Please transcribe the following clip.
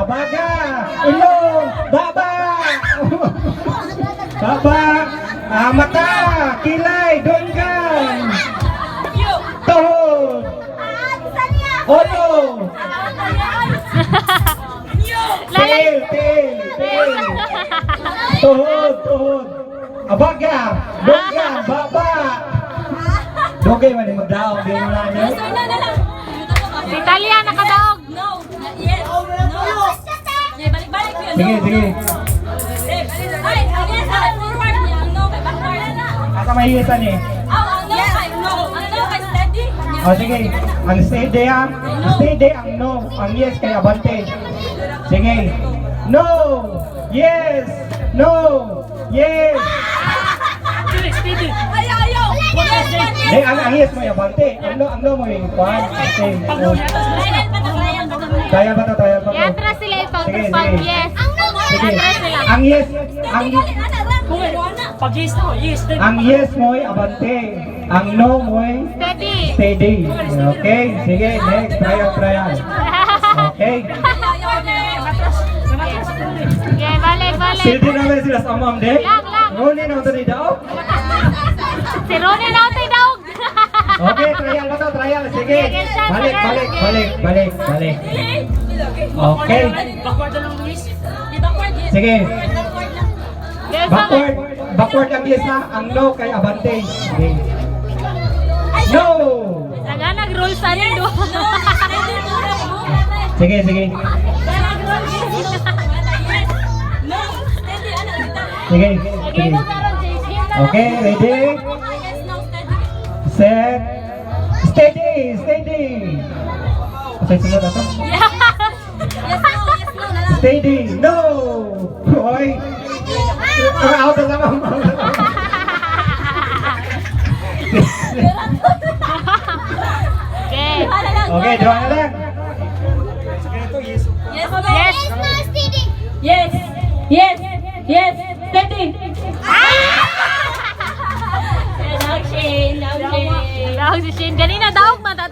Abaga. Ilong. Baba. Baba. Mata. Kilay. Dunggan. Tuhod. Ulo. Tail. Tuhod. Abaga. Dunggan. Baba. Dugay man yung magdaog. Di mo na niya. Si Talia nakadaog. No. Yes. No. Balik-balik yun. Sige. Ay, yes, forward niya. No, kay backward na. Asa mahihisan eh. Ang no kay no. Ang no kay steady. O sige, ang steady ah. Steady ang no. Ang yes kay abante. Sige. No. Yes. No. Yes. Ayaw. Yes, Ang yes mo yung abante. Ang no mo yung kwan. Okay. Taya ba to? Yatra sila ipag Sige. yes. Sige. Yatra sila. Ang yes. Ang yes mo yung abante. Ang no mo yung Steady. steady. Okay. Sige. Next. Trial. Okay. Sige, balik. Sildi naman sila sa mom, de? Lang. Roni na ito ni Daog. Si Ronnie na tayo daog. Okay, trial ba to? Trial. Sige. Balik. Okay. Sige. Yes, Backward ang yes na. Ang no kay abante. Sige. No! Naga nag-roll sa nindo. Sige. Sige. Okay, ready? Set. Steady. Kasi sunod na to. Steady. No! Hoy! Out na naman. Okay, draw na lang. Yes. Steady. Daog si Shane. Kanina daog